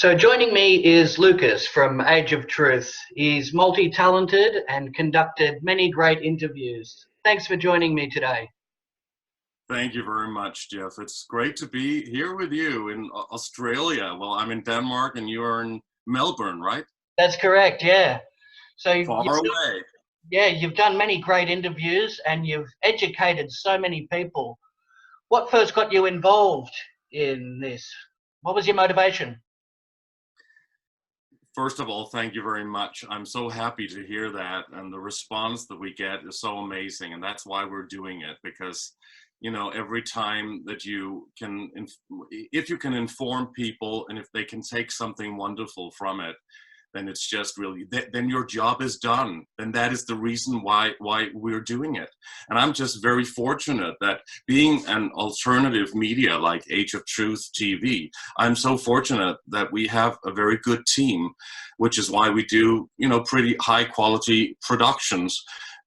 So joining me is Lucas from Age of Truth. He's multi-talented and conducted many great interviews. Thanks for joining me today. Thank you very much, Jeff. It's great to be here with you in Australia. Well, I'm in Denmark and you are in Melbourne, right? That's correct, yeah. So Far away. you've done many great interviews and you've educated so many people. What first got you involved in this? What was your motivation? First of all, thank you very much. I'm so happy to hear that, and the response that we get is so amazing, and that's why we're doing it, because you know, every time that you can, if you can inform people and if they can take something wonderful from it, then it's just really, then your job is done. And that is the reason why we're doing it. And I'm just very fortunate that being an alternative media like Age of Truth TV, I'm so fortunate that we have a very good team, which is why we do, you know, pretty high quality productions.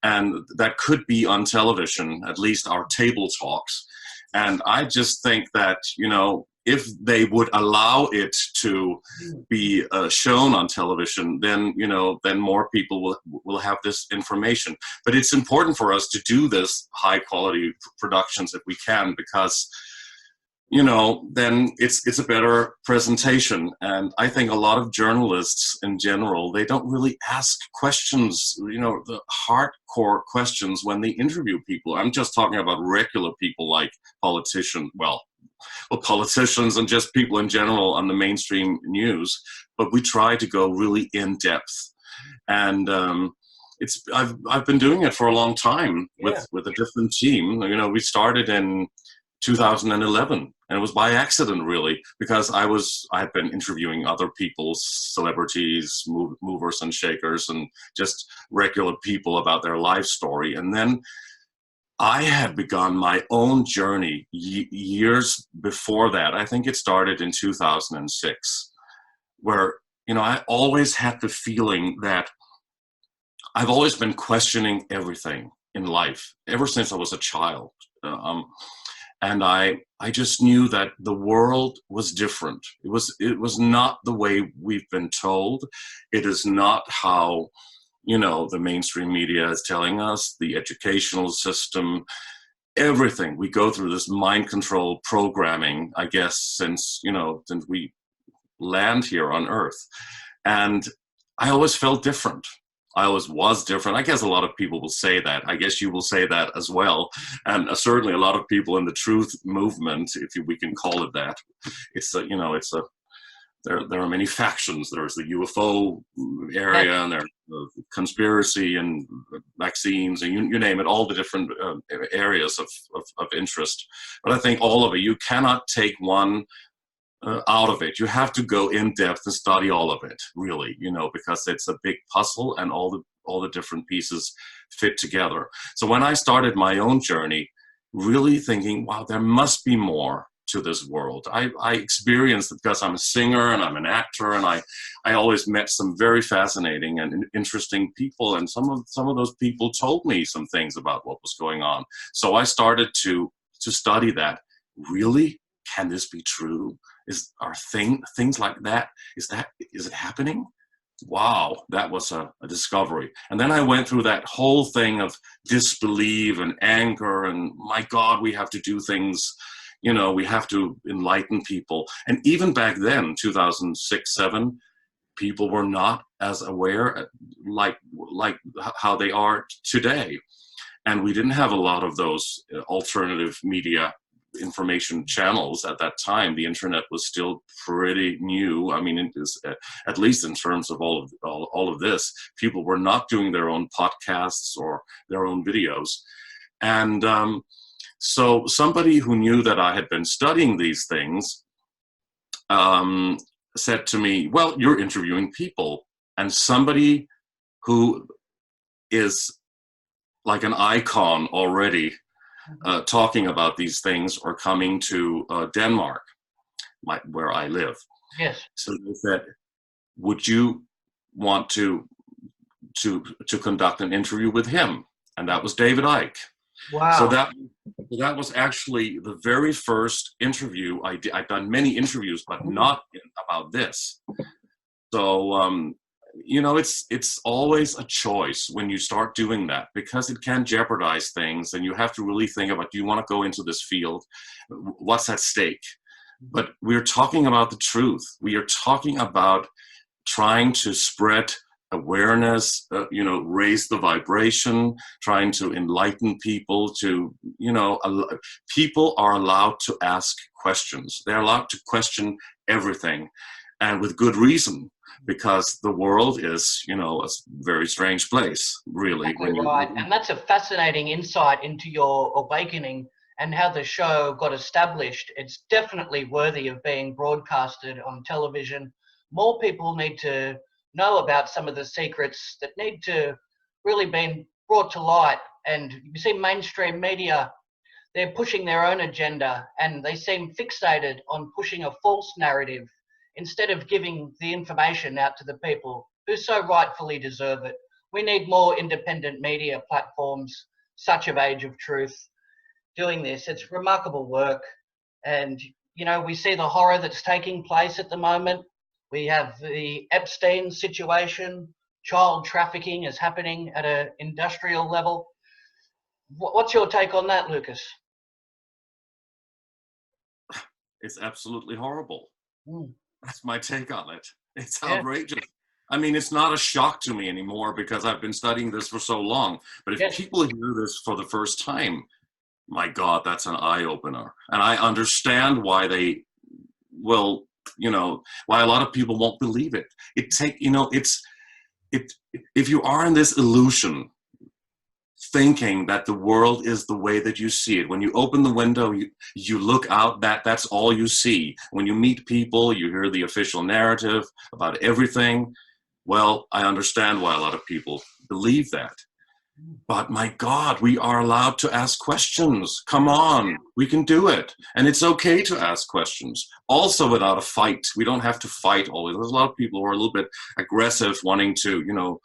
And that could be on television, at least our table talks. And I just think that, you know, if they would allow it to be shown on television, then, you know, then more people will have this information. But it's important for us to do this high quality productions if we can, because, you know, then it's a better presentation. And I think a lot of journalists in general, they don't really ask questions, you know, the hardcore questions when they interview people. I'm just talking about regular people like politicians, well, politicians and just people in general on the mainstream news, but we try to go really in depth. And I've been doing it for a long time with a different team. You know, we started in 2011, and it was by accident, really, because I've been interviewing other people's celebrities, movers and shakers, and just regular people about their life story. And then I had begun my own journey years before that. I think it started in 2006, where, you know, I always had the feeling that I've always been questioning everything in life ever since I was a child. And I just knew that the world was different. It was not the way we've been told. It is not how, you know, the mainstream media is telling us, the educational system, everything. We go through this mind control programming, I guess, since we land here on Earth. And I always felt different. I always was different. I guess a lot of people will say that. I guess you will say that as well. And certainly a lot of people in the truth movement, we can call it that. There are many factions. There's the UFO area, and there's the conspiracy and vaccines, and you name it, all the different areas of interest. But I think all of it, you cannot take one out of it. You have to go in depth and study all of it, really, you know, because it's a big puzzle and all the different pieces fit together. So when I started my own journey, really thinking, wow, there must be more to this world. I experienced it because I'm a singer and I'm an actor, and I always met some very fascinating and interesting people, and some of those people told me some things about what was going on. So I started to study that. Really? Can this be true? Are things like that? Is it happening? Wow, that was a discovery. And then I went through that whole thing of disbelief and anger, and my God, we have to do things. You know, we have to enlighten people. And even back then, 2006, 2007, people were not as aware like how they are today. And we didn't have a lot of those alternative media information channels at that time. The internet was still pretty new. I mean, it is, at least in terms of all of this, people were not doing their own podcasts or their own videos. And so somebody who knew that I had been studying these things said to me, well, you're interviewing people, and somebody who is like an icon already talking about these things or coming to Denmark, where I live. Yes. So they said, would you want to conduct an interview with him? And that was David Icke. Wow. So That was actually the very first interview I did. I've done many interviews, but not about this. So, you know, it's always a choice when you start doing that, because it can jeopardize things, and you have to really think about, do you want to go into this field? What's at stake? But we're talking about the truth. We are talking about trying to spread awareness, you know, raise the vibration, trying to enlighten people to, you know, people are allowed to ask questions. They're allowed to question everything, and with good reason, because the world is, you know, a very strange place, really. Exactly right. And that's a fascinating insight into your awakening and how the show got established. It's definitely worthy of being broadcasted on television. More people need to know about some of the secrets that need to really be brought to light. And you see mainstream media, they're pushing their own agenda, and they seem fixated on pushing a false narrative instead of giving the information out to the people who so rightfully deserve it. We need more independent media platforms, such as Age of Truth, doing this. It's remarkable work. And, you know, we see the horror that's taking place at the moment. We have the Epstein situation. Child trafficking is happening at an industrial level. What's your take on that, Lucas? It's absolutely horrible. That's my take on it. It's Yeah. outrageous. I mean, it's not a shock to me anymore because I've been studying this for so long. But if Yes. people hear this for the first time, my God, that's an eye-opener. And I understand why they will, you know, why a lot of people won't believe it. You know, if you are in this illusion, thinking that the world is the way that you see it, when you open the window, you look out, that's all you see. When you meet people, you hear the official narrative about everything. Well, I understand why a lot of people believe that. But my God, we are allowed to ask questions. Come on, we can do it. And it's okay to ask questions. Also without a fight. We don't have to fight always. There's a lot of people who are a little bit aggressive, wanting to, you know,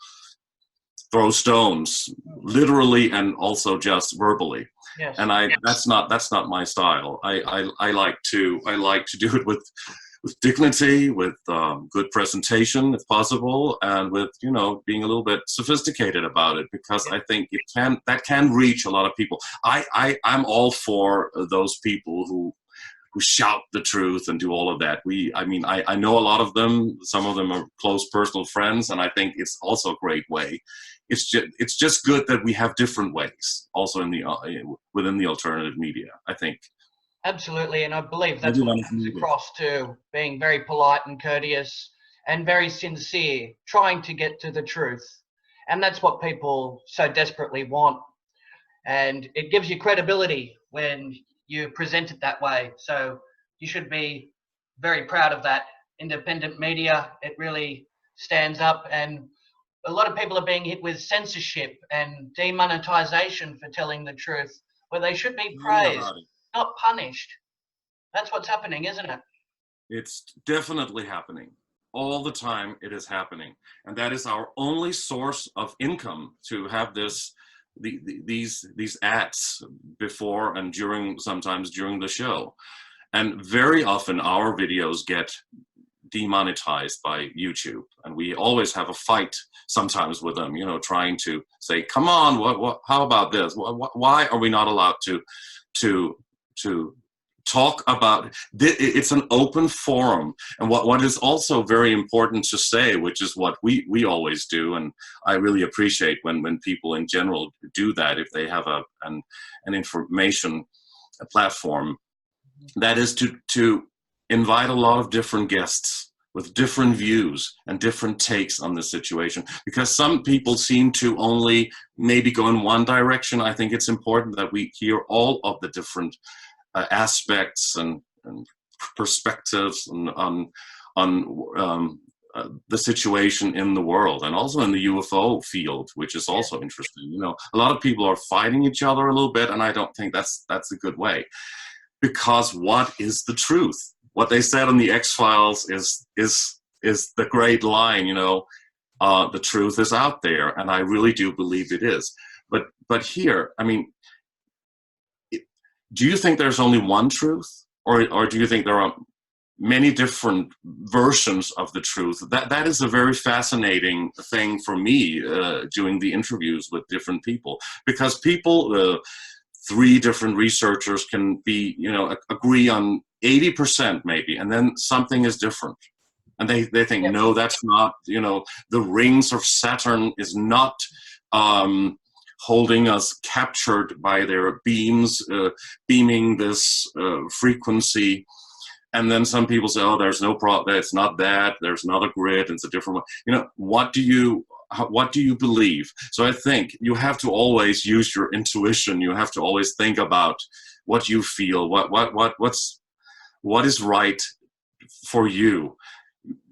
throw stones, literally and also just verbally. Yes. And that's not my style. I like to do it with dignity, with good presentation if possible, and with, you know, being a little bit sophisticated about it, because I think that can reach a lot of people. I'm all for those people who shout the truth and do all of that. I know a lot of them. Some of them are close personal friends, and I think it's also a great way. It's just good that we have different ways also in the within the alternative media, I think. Absolutely, and I believe that's what comes across too, being very polite and courteous and very sincere, trying to get to the truth. And that's what people so desperately want. And it gives you credibility when you present it that way. So you should be very proud of that. Independent media, it really stands up, and a lot of people are being hit with censorship and demonetization for telling the truth, where they should be praised, not punished. That's what's happening, isn't it? It's definitely happening. All the time it is happening. And that is our only source of income, to have these ads before and during, sometimes during the show. And very often our videos get demonetized by YouTube, and we always have a fight sometimes with them, you know, trying to say, come on, how about this? Why are we not allowed to talk about it's an open forum? And what is also very important to say, which is what we always do, and I really appreciate when people in general do that, if they have an information platform, that is to invite a lot of different guests with different views and different takes on the situation, because some people seem to only maybe go in one direction. I think it's important that we hear all of the different aspects and perspectives on the situation in the world, and also in the UFO field, which is also interesting. You know, a lot of people are fighting each other a little bit, and I don't think that's a good way. Because what is the truth? What they said on the X-Files is the great line, you know, the truth is out there, and I really do believe it is. But here, I mean, do you think there's only one truth, or do you think there are many different versions of the truth? That is a very fascinating thing for me, doing the interviews with different people, because people, three different researchers can be, agree on 80% maybe, and then something is different. And they think, Yep. no, that's not, the rings of Saturn is not holding us captured by their beams, beaming this frequency. And then some people say, oh, there's no problem, it's not that, there's another grid, it's a different one. What do you believe? So I think you have to always use your intuition. You have to always think about what you feel, what is right for you.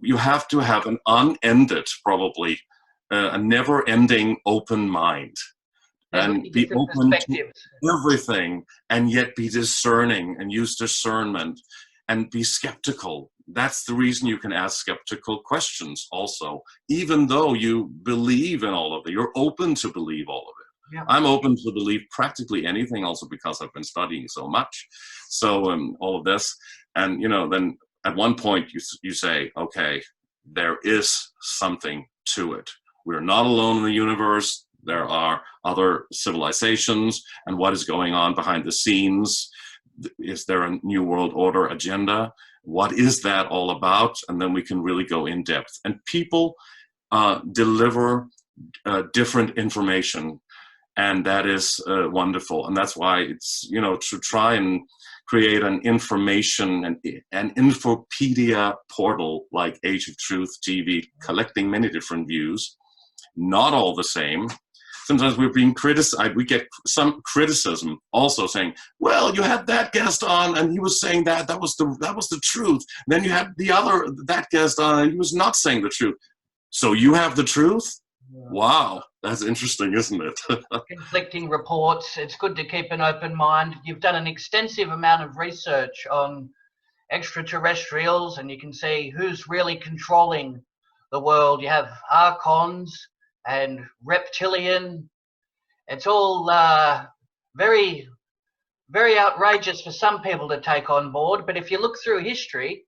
You have to have an unended, probably, a never-ending open mind, and be open to everything, and yet be discerning and use discernment and be skeptical. That's the reason you can ask skeptical questions also, even though you believe in all of it. You're open to believe all of it. Yeah. I'm open to believe practically anything also because I've been studying so much. So all of this, and then at one point you say, okay, there is something to it. We're not alone in the universe. There are other civilizations, and what is going on behind the scenes? Is there a New World Order agenda? What is that all about? And then we can really go in depth. And people deliver different information, and that is wonderful. And that's why it's, to try and create an information, an infopedia portal like Age of Truth TV, collecting many different views, not all the same. Sometimes we're being criticized. We get some criticism also saying, well, you had that guest on and he was saying that was the truth. Then you had that guest on and he was not saying the truth. So you have the truth? Yeah. Wow, that's interesting, isn't it? Conflicting reports. It's good to keep an open mind. You've done an extensive amount of research on extraterrestrials, and you can see who's really controlling the world. You have archons and reptilian. It's all very, very outrageous for some people to take on board. But if you look through history,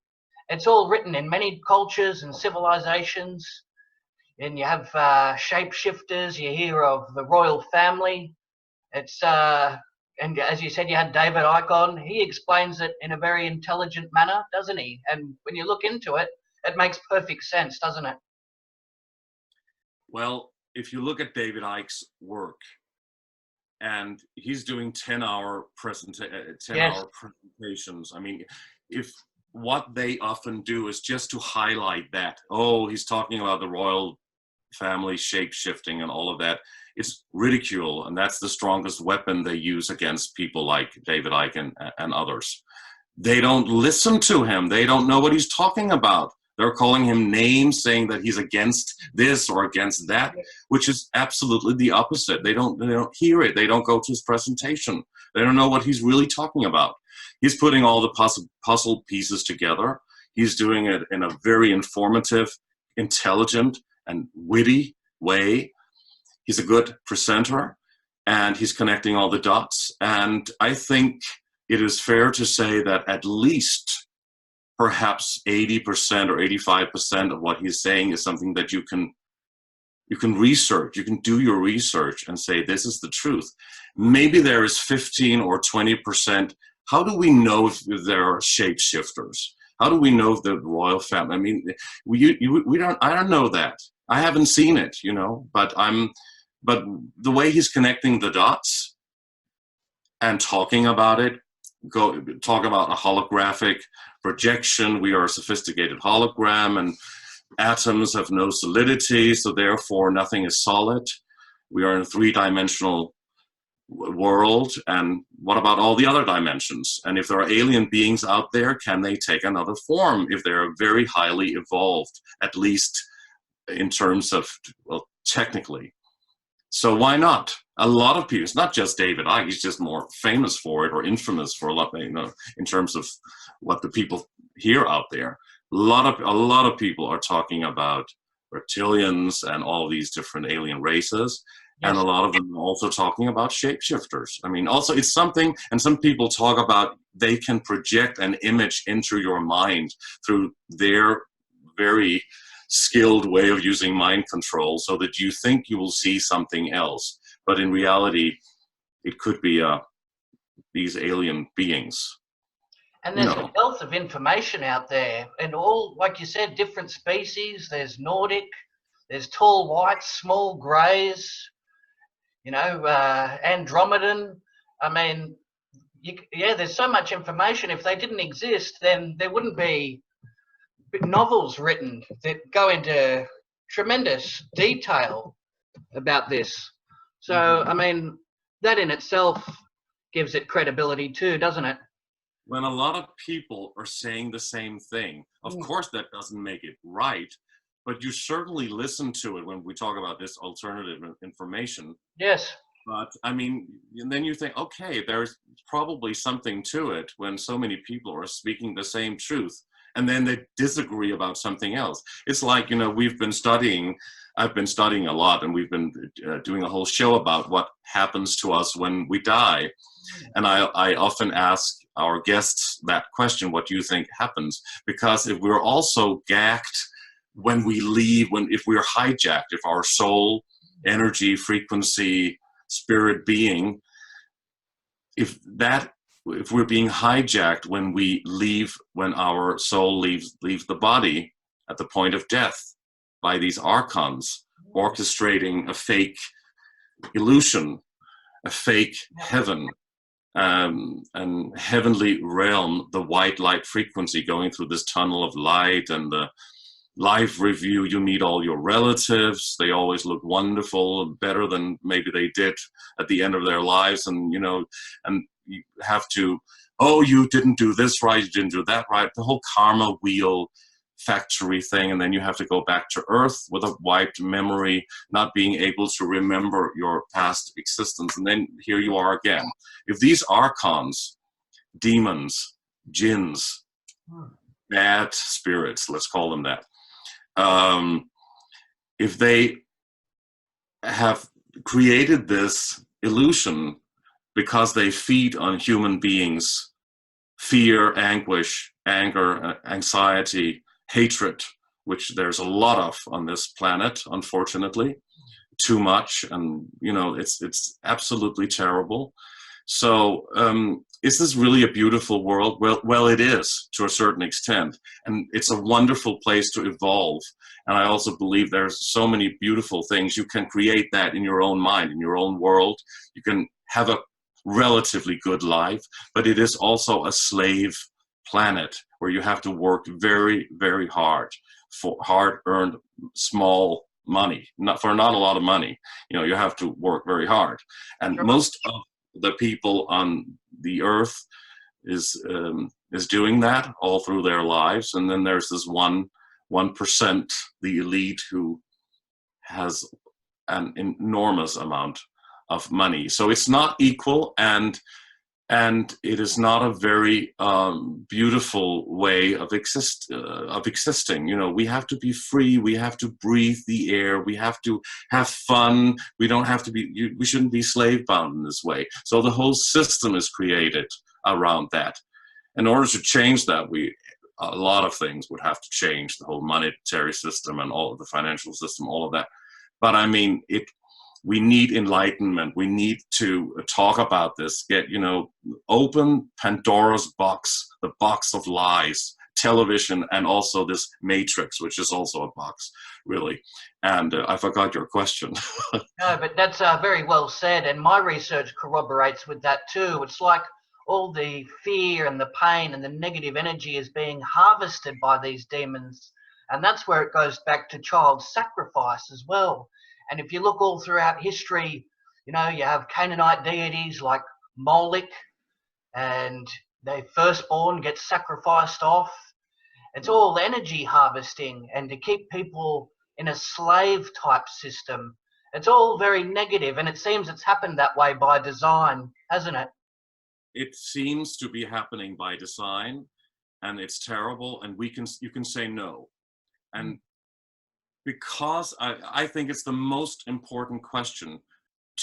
it's all written in many cultures and civilizations. And you have shapeshifters. You hear of the royal family. It's and as you said, you had David Icke on. He explains it in a very intelligent manner, doesn't he? And when you look into it, it makes perfect sense, doesn't it? Well, if you look at David Icke's work, and he's doing 10-hour presentations. I mean, if what they often do is just to highlight that, oh, he's talking about the royal family shape-shifting and all of that, it's ridicule, and that's the strongest weapon they use against people like David Icke and others. They don't listen to him. They don't know what he's talking about. They're calling him names, saying that he's against this or against that, which is absolutely the opposite. They don't hear it. They don't go to his presentation. They don't know what he's really talking about. He's putting all the puzzle pieces together. He's doing it in a very informative, intelligent, and witty way. He's a good presenter, and he's connecting all the dots. And I think it is fair to say that at least perhaps 80% or 85% of what he's saying is something that you can research. You can do your research and say, this is the truth. Maybe there is 15 or 20%. How do we know if there are shapeshifters? How do we know if the royal family? I mean, I don't know that. I haven't seen it, but the way he's connecting the dots and talking about it, talk about a holographic projection. We are a sophisticated hologram, and atoms have no solidity, so therefore nothing is solid. We are in a three-dimensional world, and what about all the other dimensions? And if there are alien beings out there, can they take another form if they're very highly evolved, at least in terms of, well, technically? So why not? A lot of people, it's not just David Icke, he's just more famous for it, or infamous for a lot, in terms of what the people hear out there. A lot of people are talking about reptilians and all these different alien races, And a Yes. lot of them are also talking about shapeshifters. I mean, also it's something, and some people talk about they can project an image into your mind through their very skilled way of using mind control so that you think you will see something else. But in reality, it could be these alien beings, And you there's a know. wealth of information out there, and all, like you said, different species. There's Nordic, there's tall whites, small greys, Andromedan. I mean, yeah, there's so much information. If they didn't exist, then there wouldn't be novels written that go into tremendous detail about this. So, I mean, that in itself gives it credibility too, doesn't it? When a lot of people are saying the same thing, of Mm. course that doesn't make it right, but you certainly listen to it when we talk about this alternative information. Yes. But I mean, and then you think, okay, there's probably something to it when so many people are speaking the same truth and then they disagree about something else. It's like, I've been studying a lot, and we've been doing a whole show about what happens to us when we die. And I often ask our guests that question, what do you think happens? Because if we're also gagged when we leave, if we're hijacked, if our soul, energy, frequency, spirit being, if we're being hijacked when we leave, when our soul leaves the body at the point of death by these archons orchestrating a fake illusion, a fake heaven, and heavenly realm, the white light frequency going through this tunnel of light, and the life review, you meet all your relatives, they always look wonderful, better than maybe they did at the end of their lives, and and you have to, oh, you didn't do this right, you didn't do that right, the whole karma wheel factory thing, and then you have to go back to earth with a wiped memory, not being able to remember your past existence, and then here you are again. If these archons, demons, jinns, bad spirits, let's call them that, if they have created this illusion because they feed on human beings' fear, anguish, anger, anxiety, hatred, which there's a lot of on this planet, unfortunately, too much, and it's absolutely terrible. So is this really a beautiful world? Well, it is to a certain extent, and it's a wonderful place to evolve. And I also believe there's so many beautiful things. You can create that in your own mind, in your own world. You can have a relatively good life, but it is also a slave planet where you have to work very, very hard for hard-earned small money, not a lot of money. You have to work very hard, and Sure. most of the people on the earth is doing that all through their lives, and then there's this 1%, the elite, who has an enormous amount of money. So it's not equal, and it is not a very beautiful way of existing. We have to be free. We have to breathe the air. We have to have fun. We don't have to be. We shouldn't be slave bound in this way. So the whole system is created around that. In order to change that, a lot of things would have to change, the whole monetary system and all of the financial system, all of that. But I mean, we need enlightenment. We need to talk about this, open Pandora's box, the box of lies, television, and also this matrix, which is also a box, really. And I forgot your question. No, but that's very well said, and my research corroborates with that too. It's like all the fear and the pain and the negative energy is being harvested by these demons, and that's where it goes back to child sacrifice as well. And if you look all throughout history, you have Canaanite deities like Moloch, and their firstborn gets sacrificed off. It's all energy harvesting, and to keep people in a slave type system. It's all very negative, and it seems it's happened that way by design, hasn't it? It seems to be happening by design, and it's terrible, and you can say no. And because I think it's the most important question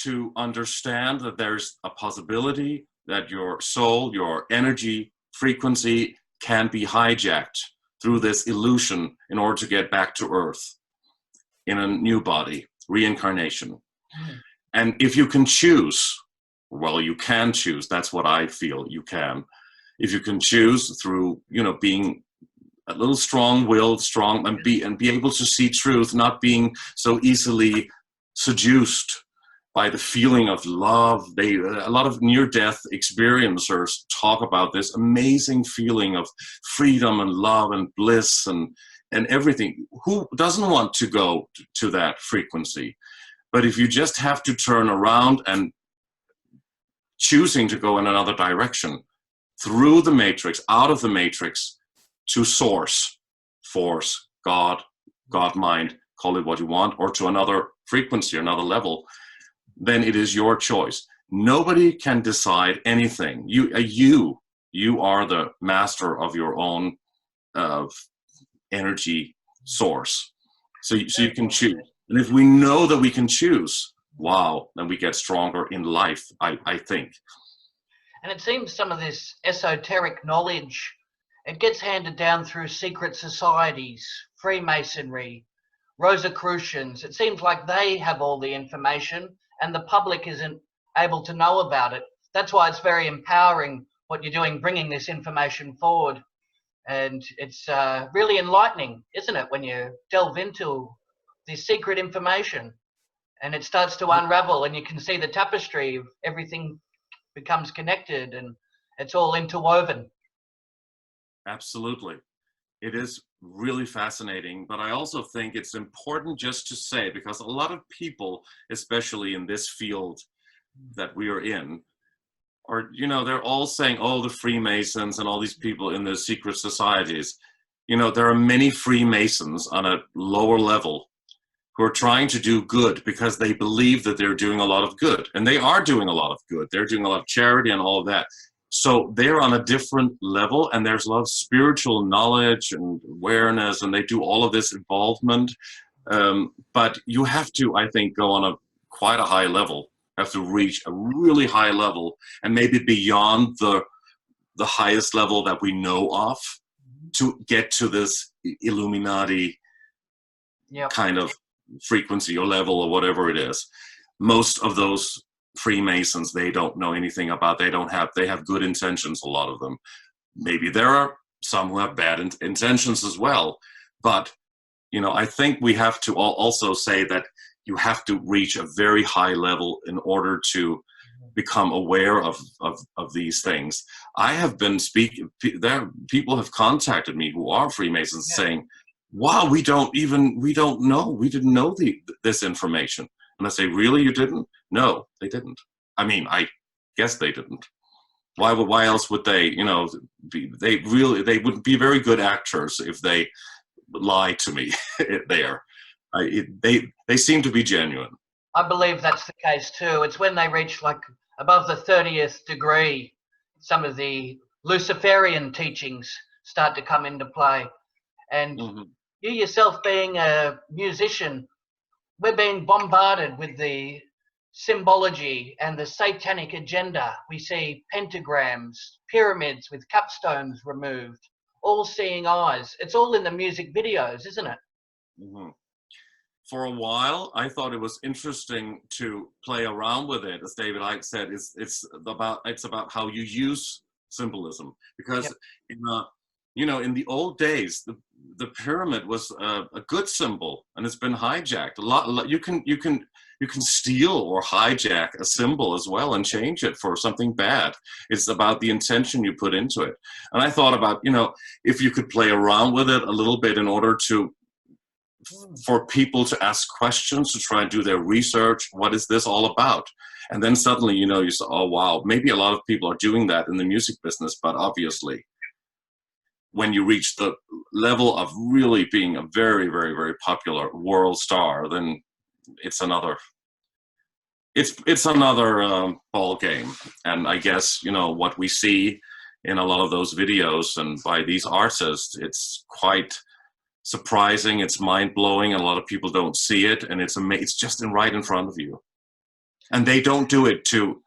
to understand that there's a possibility that your soul, your energy, frequency can be hijacked through this illusion in order to get back to Earth in a new body, reincarnation. And if you can choose, well, you can choose. That's what I feel you can. If you can choose through, being a little strong-willed, strong, and be able to see truth, not being so easily seduced by the feeling of love. A lot of near-death experiencers talk about this amazing feeling of freedom and love and bliss and everything. Who doesn't want to go to that frequency? But if you just have to turn around and choosing to go in another direction, through the matrix, out of the matrix, to source, force, God, mind, call it what you want, or to another frequency, another level, then it is your choice. Nobody can decide anything. You are the master of your own energy source. So you can choose. And if we know that we can choose, wow, then we get stronger in life, I think. And it seems some of this esoteric knowledge, it gets handed down through secret societies, Freemasonry, Rosicrucians. It seems like they have all the information and the public isn't able to know about it. That's why it's very empowering what you're doing, bringing this information forward. And it's really enlightening, isn't it, when you delve into this secret information and it starts to unravel and you can see the tapestry of everything becomes connected and it's all interwoven. Absolutely. It is really fascinating, but I also think it's important just to say, because a lot of people, especially in this field that we are in, are, they're all saying, oh, the Freemasons and all these people in the secret societies. There are many Freemasons on a lower level who are trying to do good because they believe that they're doing a lot of good. And they are doing a lot of good. They're doing a lot of charity and all of that. So they're on a different level, and there's a lot of spiritual knowledge and awareness, and they do all of this involvement. But you have to, I think, go on quite a high level, have to reach a really high level, and maybe beyond the highest level that we know of to get to this Illuminati kind of frequency or level or whatever it is. Most of those Freemasons, they don't know anything about, they have good intentions, a lot of them. Maybe there are some who have bad intentions as well, but I think we have to also say that you have to reach a very high level in order to become aware of these things. I have been speaking, people have contacted me who are Freemasons saying, wow, we didn't know this information. And I say, really, you didn't? No, they didn't. I mean, I guess they didn't. Why else would they, they wouldn't be very good actors if they lied to me there. They seem to be genuine. I believe that's the case too. It's when they reach like above the 30th degree, some of the Luciferian teachings start to come into play. And you yourself being a musician, we're being bombarded with the symbology and the satanic agenda. We see pentagrams, pyramids with capstones removed, all seeing eyes. It's all in the music videos, isn't it? For a while, I thought it was interesting to play around with it. As David Icke said, it's about how you use symbolism, because in the old days, the pyramid was a good symbol, and it's been hijacked. A lot you can steal or hijack a symbol as well and change it for something bad. It's about the intention you put into it. And I thought about, if you could play around with it a little bit in order for people to ask questions, to try and do their research. What is this all about? And then suddenly, you say, oh, wow, maybe a lot of people are doing that in the music business, but obviously, when you reach the level of really being a very, very, very popular world star, then it's another ball game. And I guess, what we see in a lot of those videos and by these artists, it's quite surprising, it's mind-blowing, and a lot of people don't see it, and it's just right in front of you. And they don't do it to,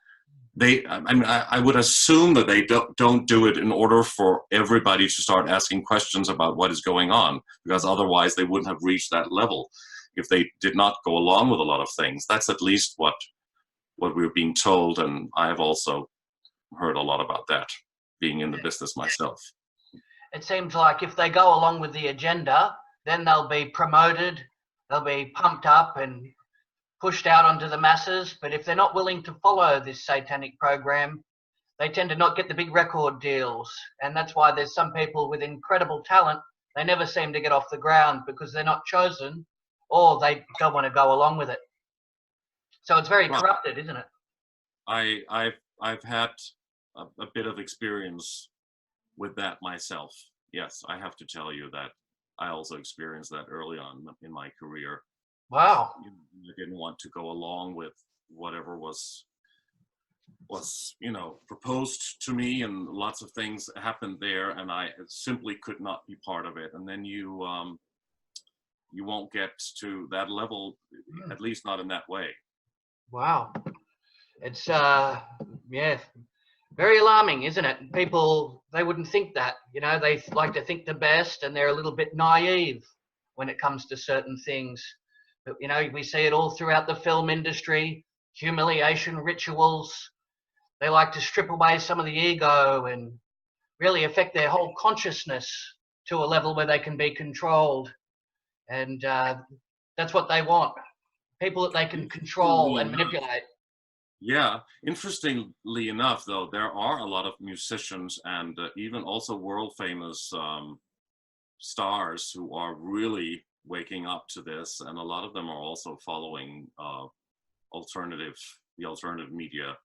I mean, I would assume that they don't do it in order for everybody to start asking questions about what is going on, because otherwise they wouldn't have reached that level if they did not go along with a lot of things. That's at least what we're being told, and I have also heard a lot about that, being in the business myself. It seems like if they go along with the agenda, then they'll be promoted, they'll be pumped up and pushed out onto the masses. But if they're not willing to follow this satanic program, they tend to not get the big record deals. And that's why there's some people with incredible talent, they never seem to get off the ground because they're not chosen, or they don't want to go along with it. So it's very corrupted, isn't it? I've had a bit of experience with that myself. Yes, I have to tell you that I also experienced that early on in my career. Wow. I didn't want to go along with whatever was proposed to me, and lots of things happened there, and I simply could not be part of it. And then you won't get to that level, at least not in that way. Wow. It's yeah, very alarming, isn't it? People, they wouldn't think that, they like to think the best, and they're a little bit naive when it comes to certain things. But we see it all throughout the film industry, humiliation rituals. They like to strip away some of the ego and really affect their whole consciousness to a level where they can be controlled. And that's what they want. People that they can control and manipulate. Yeah, interestingly enough, though, there are a lot of musicians and even also world famous stars who are really waking up to this, and a lot of them are also following the alternative media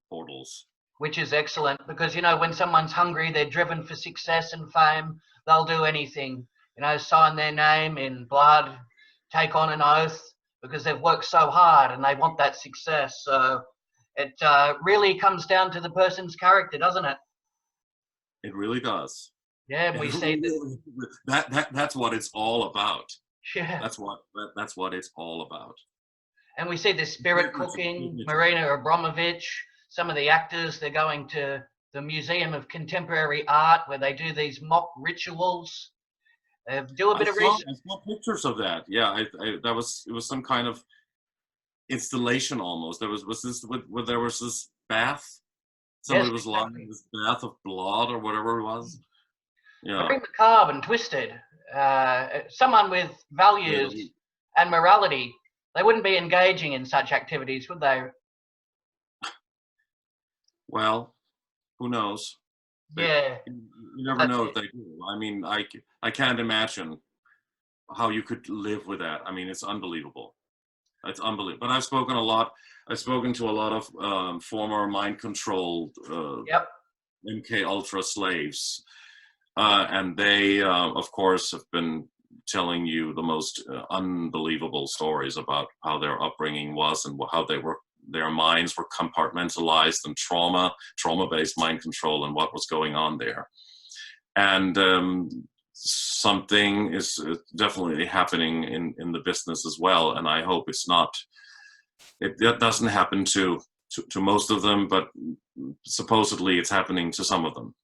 portals. Which is excellent, because when someone's hungry, they're driven for success and fame, they'll do anything, sign their name in blood, take on an oath, because they've worked so hard and they want that success. So it really comes down to the person's character, doesn't it? It really does. Yeah, we see that's what it's all about. Yeah. That's what it's all about. And we see the spirit cooking, Marina Abramovich, some of the actors, they're going to the Museum of Contemporary Art where they do these mock rituals. Do a bit of research. I saw pictures of that. Yeah, it was some kind of installation almost. There was this bath. Somebody was lying in this bath of blood or whatever it was. Yeah. Very macabre and twisted. Someone with values and morality, they wouldn't be engaging in such activities, would they? Well, who knows? Yeah. You never know if they do. I mean, I can't imagine how you could live with that. I mean, it's unbelievable. It's unbelievable. But I've spoken to a lot of former mind controlled MK Ultra slaves. And they, of course, have been telling you the most unbelievable stories about how their upbringing was and how their minds were compartmentalized and trauma-based mind control and what was going on there. And something is definitely happening in the business as well. And I hope it doesn't happen to most of them, but supposedly it's happening to some of them.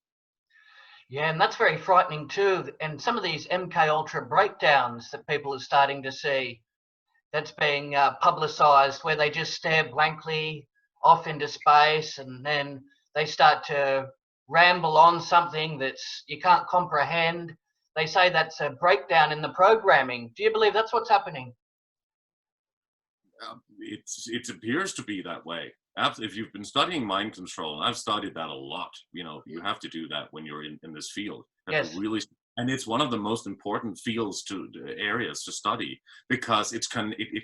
Yeah, and that's very frightening too. And some of these MK Ultra breakdowns that people are starting to see, that's being publicized, where they just stare blankly off into space and then they start to ramble on something that's you can't comprehend. They say that's a breakdown in the programming. Do you believe that's what's happening? It appears to be that way. If you've been studying mind control, and I've studied that a lot, you have to do that when you're in this field. Yes. And it's one of the most important areas to study, because it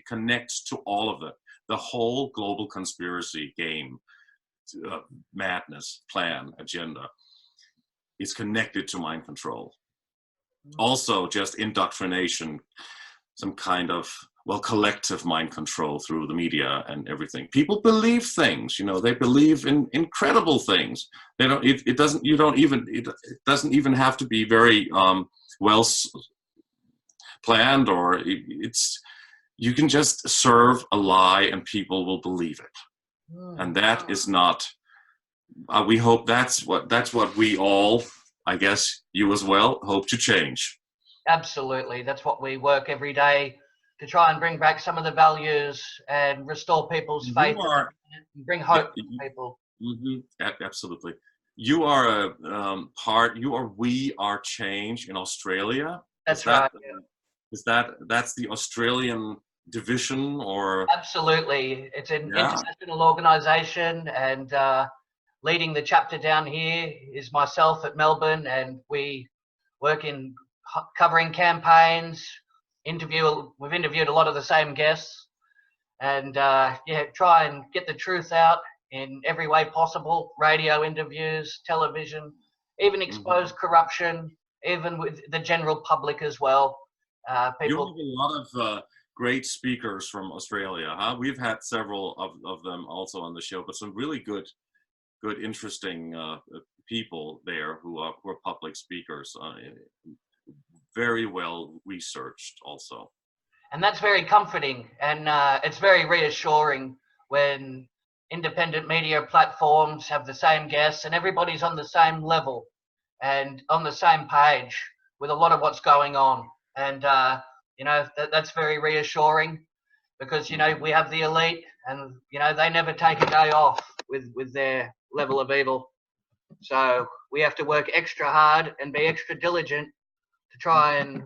connects to all of it. The whole global conspiracy game, madness, plan, agenda is connected to mind control. Also, just indoctrination, some kind of collective mind control through the media and everything. People believe things, they believe in incredible things. They don't, it doesn't even have to be very well planned, or you can just serve a lie and people will believe it. And that is not, we hope that's what we all, I guess you as well, hope to change. Absolutely. That's what we work every day to try and bring back some of the values and restore people's faith and bring hope to people. Absolutely. You are We Are Change in Australia. That's right. That's the Australian division, or? Absolutely. It's an international organization, and leading the chapter down here is myself at Melbourne, and we work in covering campaigns. We've interviewed a lot of the same guests, and try and get the truth out in every way possible. Radio interviews, television, even expose corruption, even with the general public as well. You have a lot of great speakers from Australia, huh? We've had several of them also on the show, but some really good, interesting people there who are public speakers. Very well researched also. And that's very comforting, and it's very reassuring when independent media platforms have the same guests and everybody's on the same level and on the same page with a lot of what's going on. And that's very reassuring, because we have the elite, and they never take a day off with their level of evil. So we have to work extra hard and be extra diligent to try and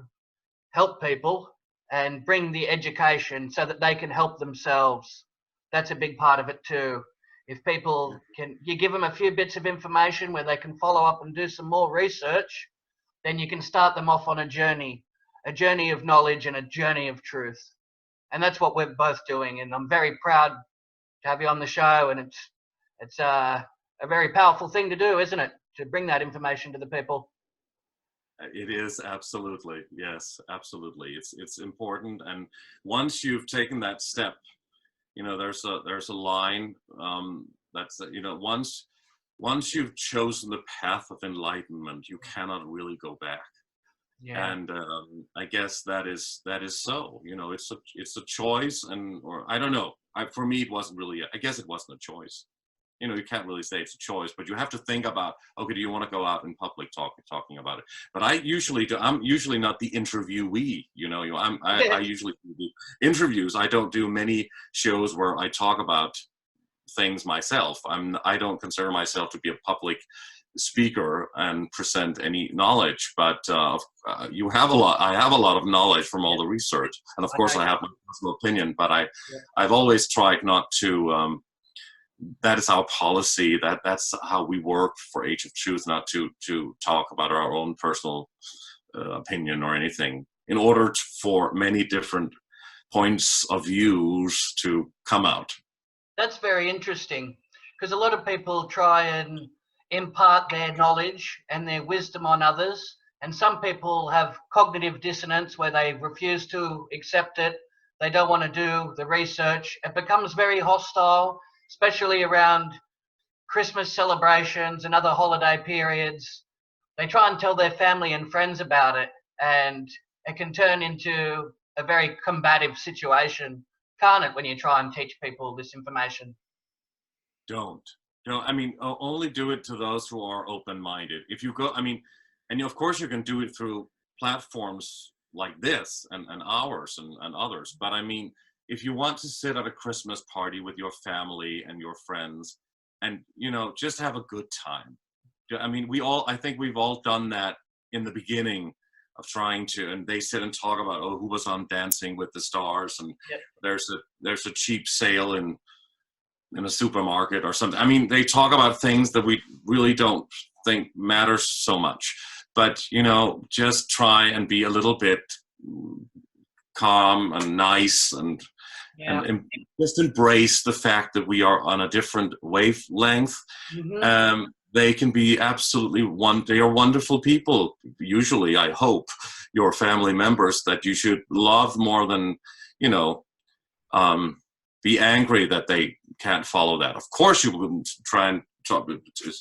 help people and bring the education so that they can help themselves. That's a big part of it too. If people you give them a few bits of information where they can follow up and do some more research, then you can start them off on a journey of knowledge and a journey of truth. And that's what we're both doing. And I'm very proud to have you on the show. And it's a very powerful thing to do, isn't it? To bring that information to the people. It is, absolutely. Yes, absolutely. It's important. And once you've taken that step, there's a line that's, once you've chosen the path of enlightenment, you cannot really go back. Yeah. And I guess that is so. It's a choice, or I don't know. For me, it wasn't really. I guess it wasn't a choice. You can't really say it's a choice, but you have to think about, okay, do you want to go out in public talking about it? But I usually do. I'm usually not the interviewee. I usually do the interviews. I don't do many shows where I talk about things myself. I don't consider myself to be a public speaker and present any knowledge, but I have a lot of knowledge from all the research, and of course I have my personal opinion, but I've always tried not to that is our policy, that's how we work for Age of Truth, not to talk about our own personal opinion or anything, in order for many different points of views to come out. That's very interesting, because a lot of people try and impart their knowledge and their wisdom on others, and some people have cognitive dissonance where they refuse to accept it. They don't want to do the research. It becomes very hostile, especially around Christmas celebrations and other holiday periods. They try and tell their family and friends about it, and it can turn into a very combative situation, can't it, when you try and teach people this information? Don't. I mean, only do it to those who are open-minded. If you go, and of course you can do it through platforms like this and ours and others, but if you want to sit at a Christmas party with your family and your friends and, just have a good time. I think we've all done that in the beginning of trying to, and they sit and talk about, who was on Dancing with the Stars, and there's a cheap sale in a supermarket or something. They talk about things that we really don't think matter so much, but, just try and be a little bit calm and nice and just embrace the fact that we are on a different wavelength. Mm-hmm. They can be absolutely they are wonderful people. Usually, I hope, your family members that you should love more than, be angry that they can't follow that. Of course, you wouldn't try and to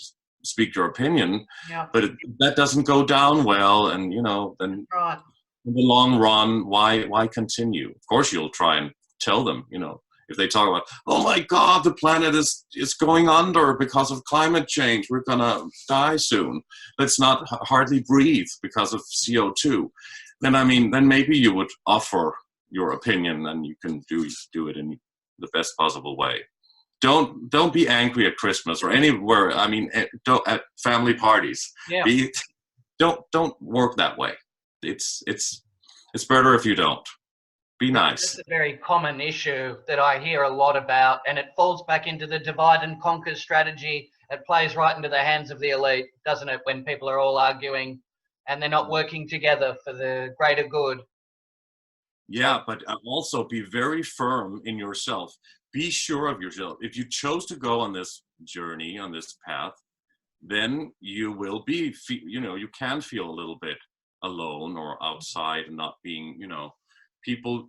speak your opinion, but that doesn't go down well, and then right. in the long run, why continue? Of course, you'll try and tell them, if they talk about, oh my God, the planet is going under because of climate change. We're gonna die soon. Let's not hardly breathe because of CO2. Then maybe you would offer your opinion, and you can do it in the best possible way. Don't be angry at Christmas or anywhere. Don't at family parties. Yeah. Don't work that way. It's better if you don't. Be nice. That's a very common issue that I hear a lot about, and it falls back into the divide and conquer strategy. It plays right into the hands of the elite, doesn't it, when people are all arguing and they're not working together for the greater good. Yeah, but also be very firm in yourself. Be sure of yourself. If you chose to go on this journey, on this path, then you will be, you can feel a little bit alone or outside and not being, people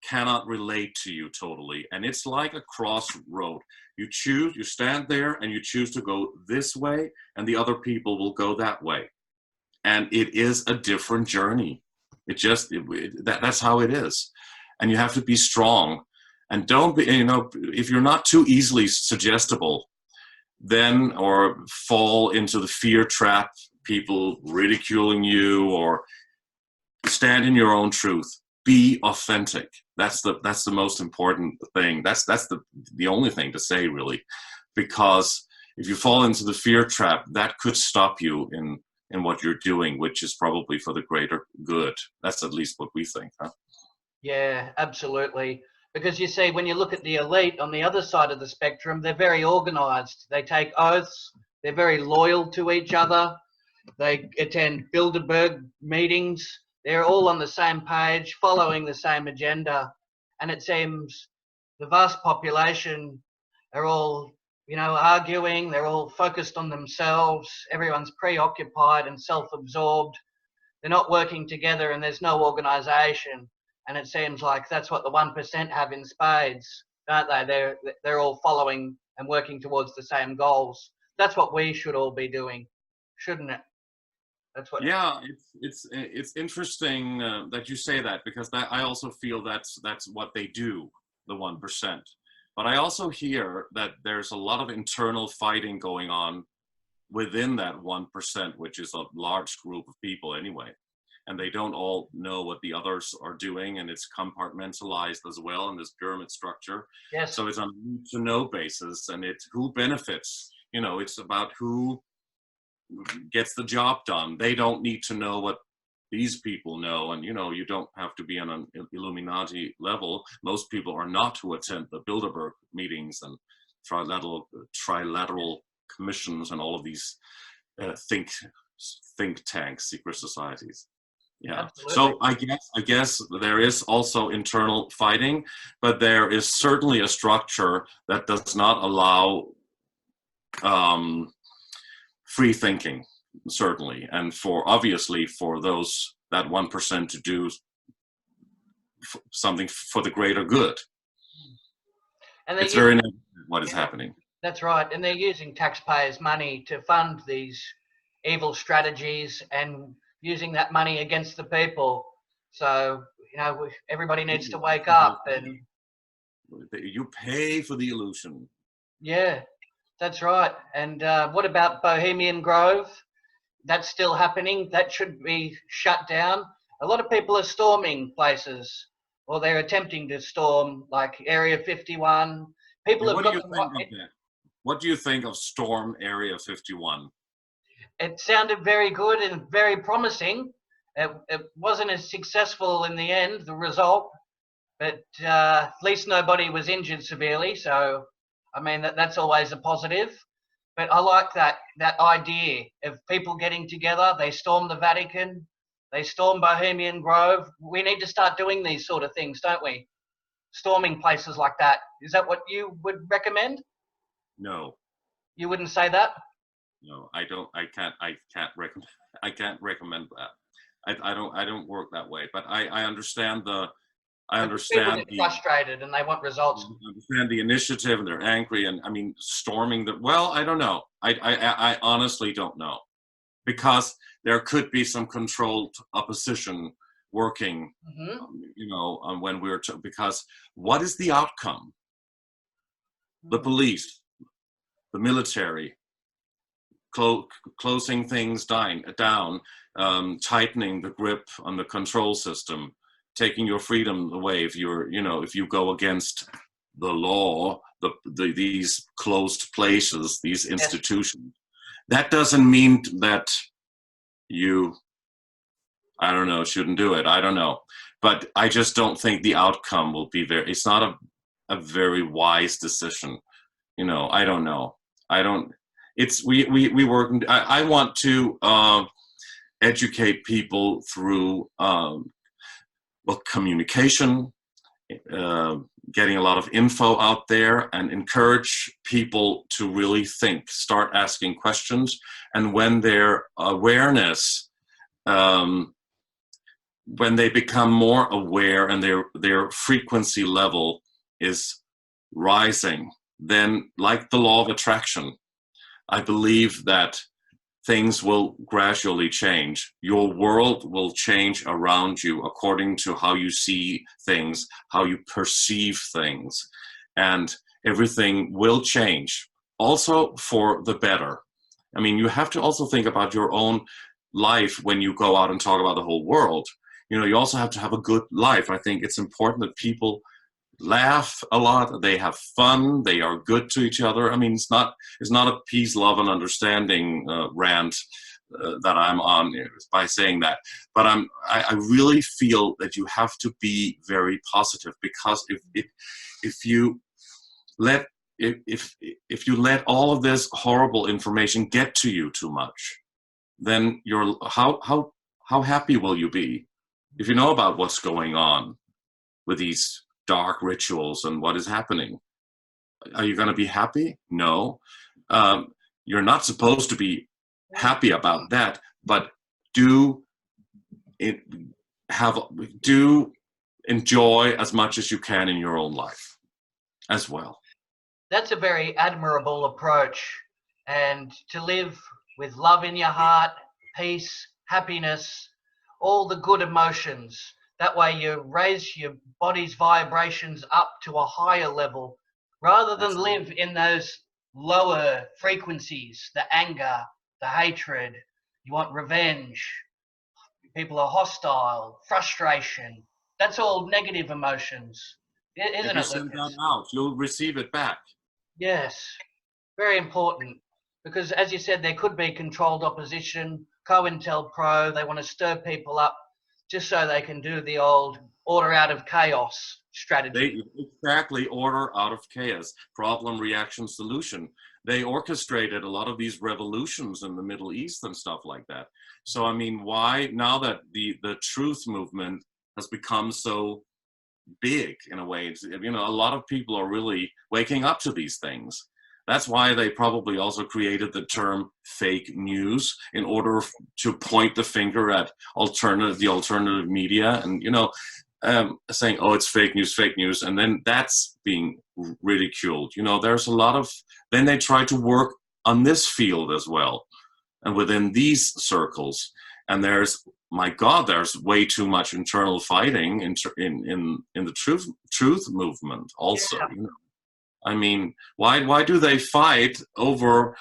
cannot relate to you totally. And it's like a crossroad. You stand there and you choose to go this way, and the other people will go that way. And it is a different journey. That's how it is. And you have to be strong. And don't be, if you're not too easily suggestible, then, or fall into the fear trap, people ridiculing you, or stand in your own truth. Be authentic. That's the most important thing. That's the only thing to say, really, because if you fall into the fear trap, that could stop you in what you're doing, which is probably for the greater good. That's at least what we think, huh? Yeah, absolutely. Because you see, when you look at the elite on the other side of the spectrum, they're very organized. They take oaths. They're very loyal to each other. They attend Bilderberg meetings. They're all on the same page, following the same agenda. And it seems the vast population are all, arguing. They're all focused on themselves. Everyone's preoccupied and self-absorbed. They're not working together, and there's no organization. And it seems like that's what the 1% have in spades, don't they? They're all following and working towards the same goals. That's what we should all be doing, shouldn't it? That's what. Yeah, it's interesting that you say that, because I also feel that's what they do, the 1%. But I also hear that there's a lot of internal fighting going on within that 1%, which is a large group of people anyway. And they don't all know what the others are doing, and it's compartmentalized as well in this pyramid structure. Yes. So it's on a need-to-know basis, and it's who benefits. It's about who gets the job done. They don't need to know what these people know, and you don't have to be on an Illuminati level. Most people are not who attend the Bilderberg meetings and trilateral commissions and all of these think tanks, secret societies. Yeah. Absolutely. So I guess there is also internal fighting, but there is certainly a structure that does not allow free thinking, certainly, and obviously for that 1% to do something for the greater good. And it's very negative what is happening. That's right, and they're using taxpayers' money to fund these evil strategies and using that money against the people. So everybody needs to wake up, and you pay for the illusion. Yeah, that's right. And what about Bohemian Grove? That's still happening. That should be shut down. A lot of people are storming places, or they're attempting to storm, like Area 51. People have got. What do you think of Storm Area 51? It sounded very good and very promising. It wasn't as successful in the end, the result, but at least nobody was injured severely. So, that's always a positive. But I like that idea of people getting together. They storm the Vatican. They storm Bohemian Grove. We need to start doing these sort of things, don't we? Storming places like that. Is that what you would recommend? No. You wouldn't say that? No, I don't. I can't recommend that. I don't work that way. But I understand people get frustrated and they want results. I understand the initiative, and they're angry, and storming well, I don't know. I honestly don't know, because there could be some controlled opposition working, Mm-hmm. when we're, because what is the outcome? The police, the military, closing things down, tightening the grip on the control system, taking your freedom away if if you go against the law, these closed places, these institutions. That doesn't mean that you, I don't know, shouldn't do it. I don't know. But I just don't think the outcome will be it's not a very wise decision. I don't know. I don't, we work, I want to educate people through communication, getting a lot of info out there, and encourage people to really think, start asking questions. And when their awareness, when they become more aware and their frequency level is rising, then, like the law of attraction, I believe that things will gradually change. Your world will change around you according to how you see things, how you perceive things, and everything will change, also for the better. I mean, you have to also think about your own life when you go out and talk about the whole world. You also have to have a good life. I think it's important that people laugh a lot, they have fun, they are good to each other. I mean, it's not a peace, love, and understanding rant that I'm on by saying that, but I really feel that you have to be very positive, because if you let all of this horrible information get to you too much, then how happy will you be if you know about what's going on with these dark rituals and what is happening? Are you going to be happy? No. You're not supposed to be happy about that, but do enjoy as much as you can in your own life as well. That's a very admirable approach, and to live with love in your heart, peace, happiness, all the good emotions. That way you raise your body's vibrations up to a higher level, rather than live in those lower frequencies, the anger, the hatred. You want revenge. People are hostile, frustration. That's all negative emotions, If isn't you it, send that Lucas? out, you'll receive it back. Yes, very important. Because as you said, there could be controlled opposition, COINTELPRO, they want to stir people up just so they can do the old order out of chaos strategy. Exactly, order out of chaos, problem, reaction, solution. They orchestrated a lot of these revolutions in the Middle East and stuff like that. So, I mean, why, now that the truth movement has become so big in a way, a lot of people are really waking up to these things. That's why they probably also created the term fake news, in order to point the finger at the alternative media, and saying, oh, it's fake news, and then that's being ridiculed. There's a lot of, then they try to work on this field as well, and within these circles, and there's way too much internal fighting in the truth movement also. Yeah. I mean, why do they fight over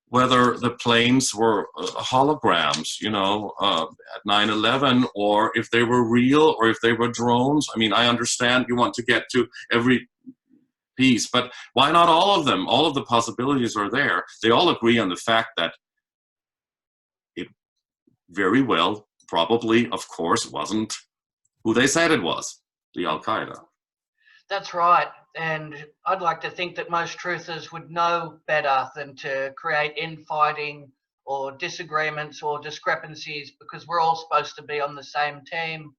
whether the planes were holograms, at 9/11, or if they were real, or if they were drones? I mean, I understand you want to get to every piece, but why not all of them? All of the possibilities are there. They all agree on the fact that it very well, probably, of course, wasn't who they said it was, the Al-Qaeda. That's right. And I'd like to think that most truthers would know better than to create infighting or disagreements or discrepancies, because we're all supposed to be on the same team.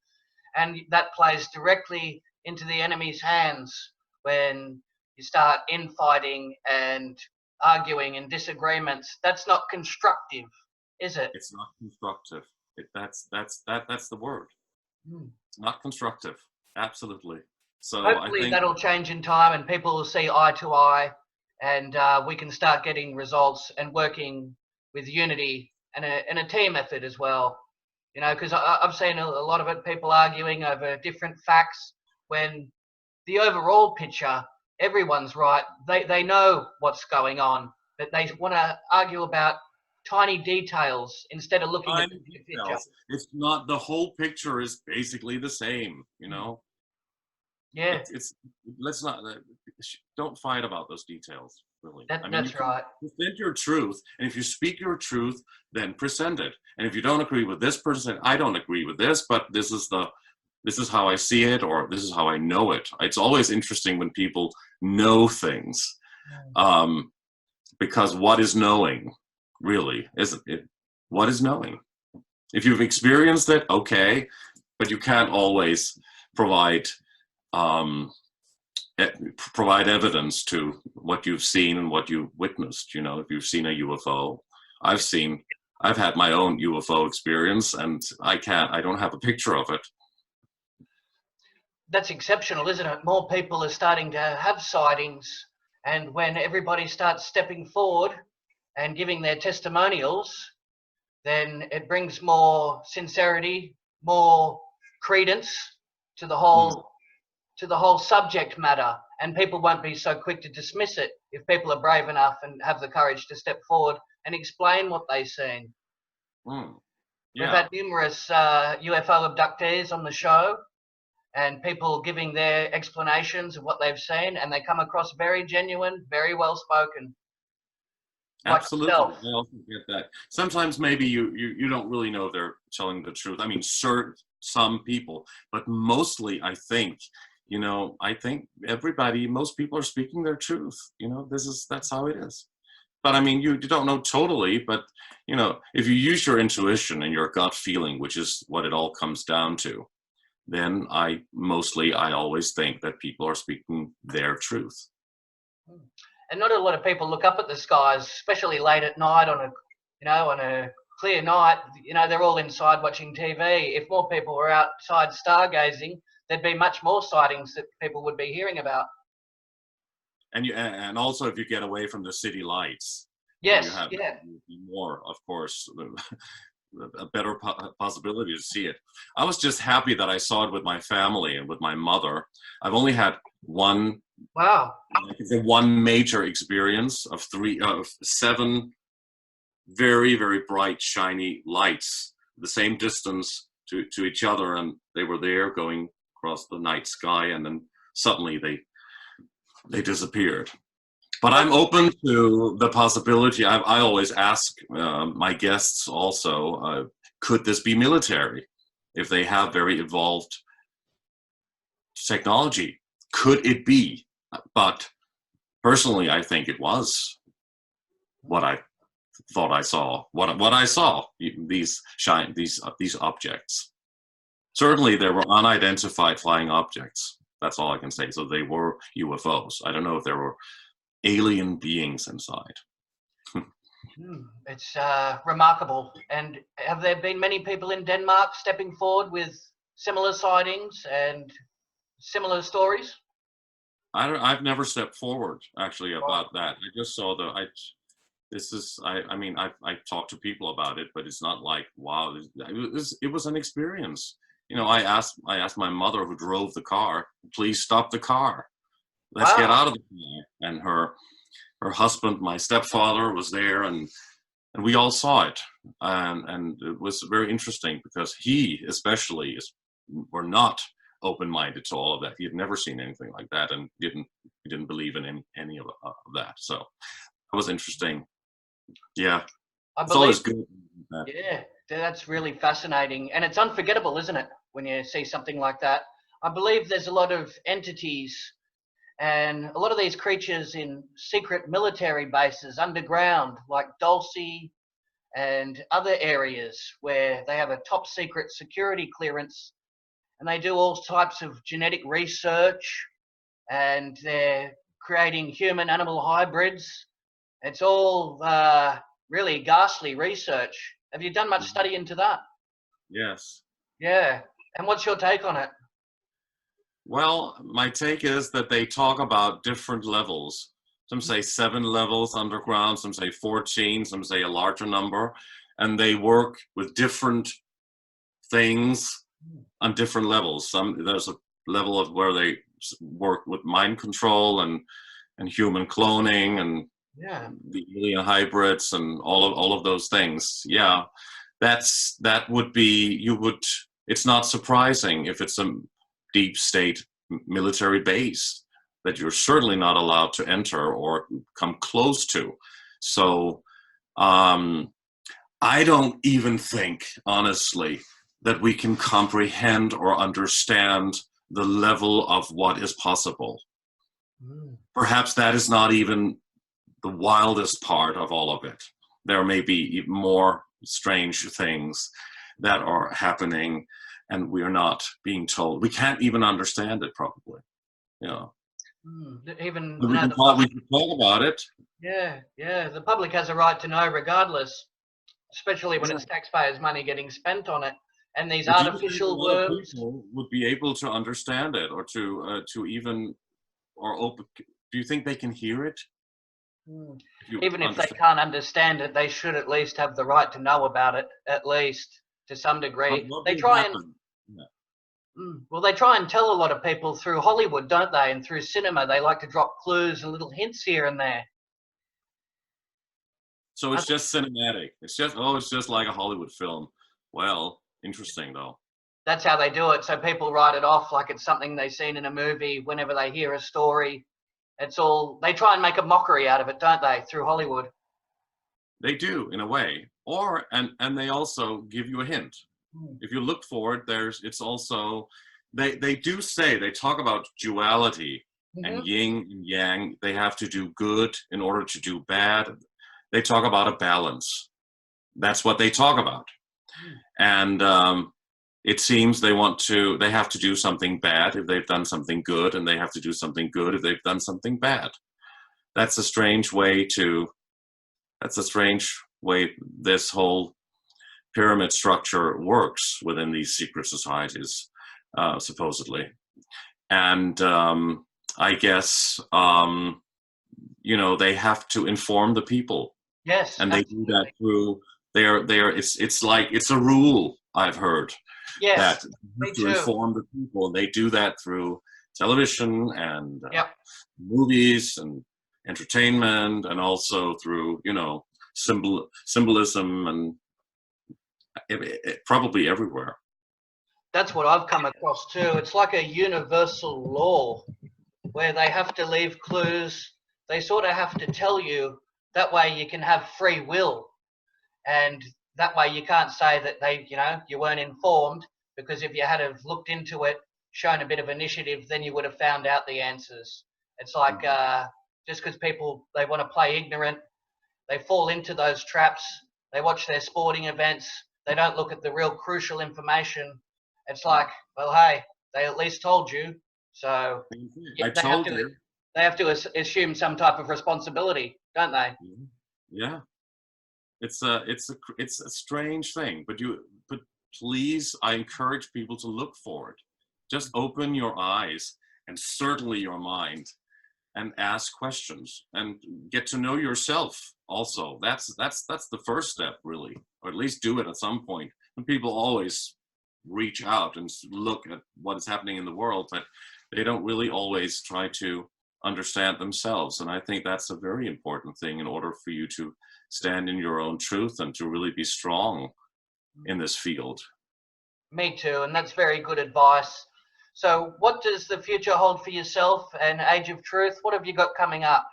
And that plays directly into the enemy's hands when you start infighting and arguing and disagreements. That's not constructive, is it? It's not constructive. That's the word. It's not constructive. Absolutely. So Hopefully I think that'll change in time and people will see eye to eye, and we can start getting results and working with unity and a team effort as well. You know, because I've seen a lot of it, people arguing over different facts when the overall picture, everyone's right. They know what's going on, but they want to argue about tiny details instead of looking at Tiny the big picture. details. It's not, the whole picture is basically the same, you know. Yeah, It's let's not don't fight about those details, really. I mean, you that's can right. present your truth, and if you speak your truth, then present it. And if you don't agree with this person, I don't agree with this, but this is how I see it, or this is how I know it. It's always interesting when people know things, because what is knowing, really, isn't it? What is knowing? If you've experienced it, okay, but you can't always provide um, provide evidence to what you've seen and what you've witnessed. You know, if you've seen a UFO, I've had my own UFO experience, and I don't have a picture of it. That's exceptional, isn't it? More people are starting to have sightings, and when everybody starts stepping forward and giving their testimonials, then it brings more sincerity, more credence to the Mm. whole subject matter, and people won't be so quick to dismiss it if people are brave enough and have the courage to step forward and explain what they've seen. Mm. We've Yeah. had numerous UFO abductees on the show, and people giving their explanations of what they've seen, and they come across very genuine, very well spoken, like Absolutely, yourself. I also get that. Sometimes maybe you don't really know if they're telling the truth. I mean, some people, but mostly I think, you know, I think most people are speaking their truth. You know, that's how it is. But I mean, you don't know totally, but you know, if you use your intuition and your gut feeling, which is what it all comes down to, then I always think that people are speaking their truth. And not a lot of people look up at the skies, especially late at night on a clear night. You know, they're all inside watching TV. If more people were outside stargazing, there'd be much more sightings that people would be hearing about. And also if you get away from the city lights, then you Yes, have yeah. more, of course, a better possibility to see it. I was just happy that I saw it with my family and with my mother. I've only had one, Wow. I can say one major experience of 7 very, very bright, shiny lights, the same distance to each other, and they were there going across the night sky, and then suddenly they disappeared. But I'm open to the possibility. I always ask my guests also, could this be military? If they have very evolved technology, could it be? But personally, I think it was what I thought I saw. What I saw, these objects. Certainly, there were unidentified flying objects. That's all I can say. So they were UFOs. I don't know if there were alien beings inside. It's remarkable. And have there been many people in Denmark stepping forward with similar sightings and similar stories? I've never stepped forward actually about that. I just saw I mean, I talked to people about it, but it's not like, wow, it was an experience. You know, I asked my mother who drove the car, please stop the car. Let's get Wow. out of the car. And her husband, my stepfather, was there, and we all saw it. And it was very interesting because he especially were not open-minded to all of that. He had never seen anything like that, and he didn't believe in any of that. So it was interesting. Yeah, I it's always believe, good. yeah, that's really fascinating. And it's unforgettable, isn't it, when you see something like that? I believe there's a lot of entities and a lot of these creatures in secret military bases underground, like Dulce and other areas where they have a top secret security clearance, and they do all types of genetic research, and they're creating human animal hybrids. It's all really ghastly research. Have you done much study into that? Yes. Yeah. And what's your take on it? Well, my take is that they talk about different levels. Some say 7 levels underground, some say 14, some say a larger number, and they work with different things on different levels. There's a level of where they work with mind control and human cloning and Yeah. the alien hybrids and all of those things. Yeah, that would be, it's not surprising if it's a deep state military base that you're certainly not allowed to enter or come close to. So I don't even think, honestly, that we can comprehend or understand the level of what is possible. Perhaps that is not even the wildest part of all of it. There may be even more strange things that are happening and we are not being told. We can't even understand it, probably. Yeah. Even we can talk about it. Yeah, the public has a right to know regardless, especially when it's taxpayers' money getting spent on it. And these artificial worms people would be able to understand it, or to even, or open. Do you think they can hear it? Even if they can't understand it, they should at least have the right to know about it, at least to some degree. They try they try and tell a lot of people through Hollywood, don't they? And through cinema, they like to drop clues and little hints here and there. So it's just cinematic. It's just like a Hollywood film. Well, interesting though. That's how they do it. So people write it off like it's something they've seen in a movie. Whenever they hear a story, they try and make a mockery out of it, don't they? Through Hollywood. They do, in a way. And they also give you a hint. If you look for it, it's also, they talk about duality and yin and yang. They have to do good in order to do bad. They talk about a balance. That's what they talk about. And it seems they have to do something bad if they've done something good, and they have to do something good if they've done something bad. That's a strange way this whole pyramid structure works within these secret societies, supposedly. And I guess, they have to inform the people. Yes. And they do that through it's a rule, I've heard. Yes, that to inform the people. They do that through television and movies and entertainment, and also through, symbolism and probably everywhere. That's what I've come across too. It's like a universal law where they have to leave clues. They sort of have to tell you. That way you can have free will. And that way you can't say that you weren't informed, because if you had have looked into it, shown a bit of initiative, then you would have found out the answers. It's like just because people, they want to play ignorant, they fall into those traps. They watch their sporting events. They don't look at the real crucial information. It's like, well, hey, they at least told you. So they have to assume some type of responsibility, don't they? Yeah. It's a strange thing, but please, I encourage people to look for it. Just open your eyes and certainly your mind, and ask questions and get to know yourself. Also, that's the first step, really, or at least do it at some point. And people always reach out and look at what is happening in the world, but they don't really always try to understand themselves. And I think that's a very important thing in order for you to stand in your own truth and to really be strong in this field. Me too, and that's very good advice. So what does the future hold for yourself and Age of Truth? What have you got coming up?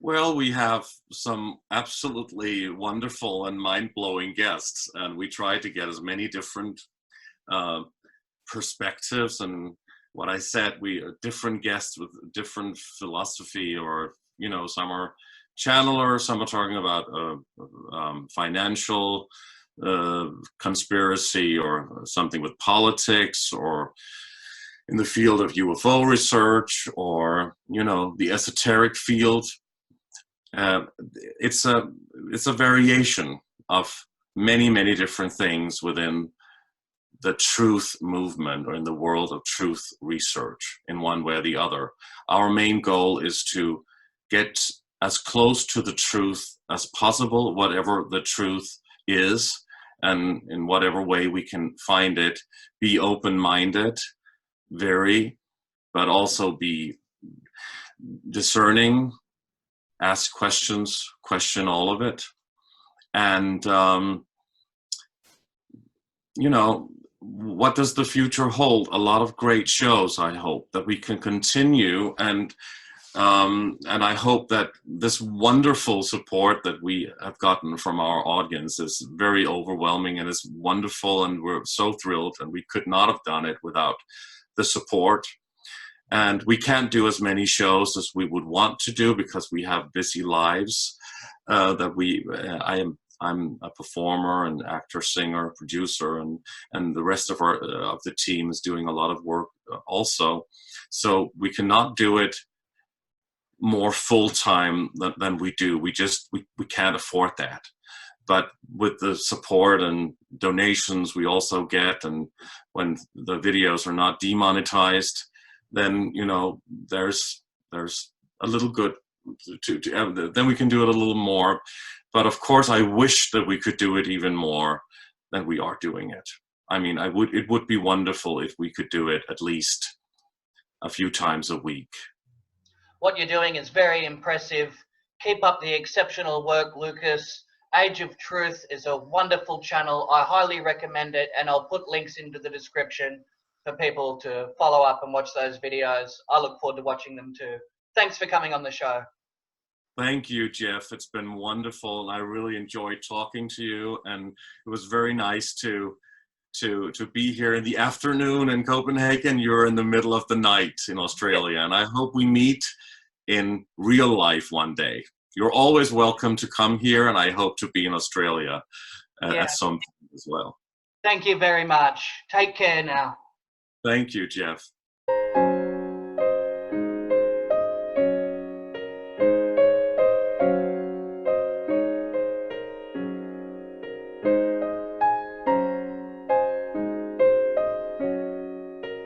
Well, we have some absolutely wonderful and mind-blowing guests, and we try to get as many different perspectives. And what I said, we are different guests with different philosophy, or, some are channelers, some are talking about financial conspiracy, or something with politics, or in the field of UFO research, or the esoteric field. It's a variation of many different things within the truth movement, or in the world of truth research, in one way or the other. Our main goal is to get as close to the truth as possible, whatever the truth is, and in whatever way we can find it, be open-minded, but also be discerning, ask questions, question all of it. And, you know, what does the future hold? A lot of great shows, I hope, that we can continue. And I hope that this wonderful support that we have gotten from our audience is very overwhelming and is wonderful. And we're so thrilled, and we could not have done it without the support. And we can't do as many shows as we would want to do because we have busy lives. I'm a performer and actor, singer, producer, and the rest of the team is doing a lot of work also. So we cannot do it more full-time than we do. We can't afford that. But with the support and donations we also get, and when the videos are not demonetized, then, you know, there's a little good then we can do it a little more. But of course, I wish that we could do it even more than we are doing it. I mean, it would be wonderful if we could do it at least a few times a week. What you're doing is very impressive. Keep up the exceptional work, Lucas. Age of Truth is a wonderful channel. I highly recommend it, and I'll put links into the description for people to follow up and watch those videos. I look forward to watching them too. Thanks for coming on the show. Thank you, Jeff. It's been wonderful, and I really enjoyed talking to you. And it was very nice to be here in the afternoon in Copenhagen. You're in the middle of the night in Australia, and I hope we meet in real life one day. You're always welcome to come here, and I hope to be in Australia at some point as well. Thank you very much. Take care now. Thank you, Jeff.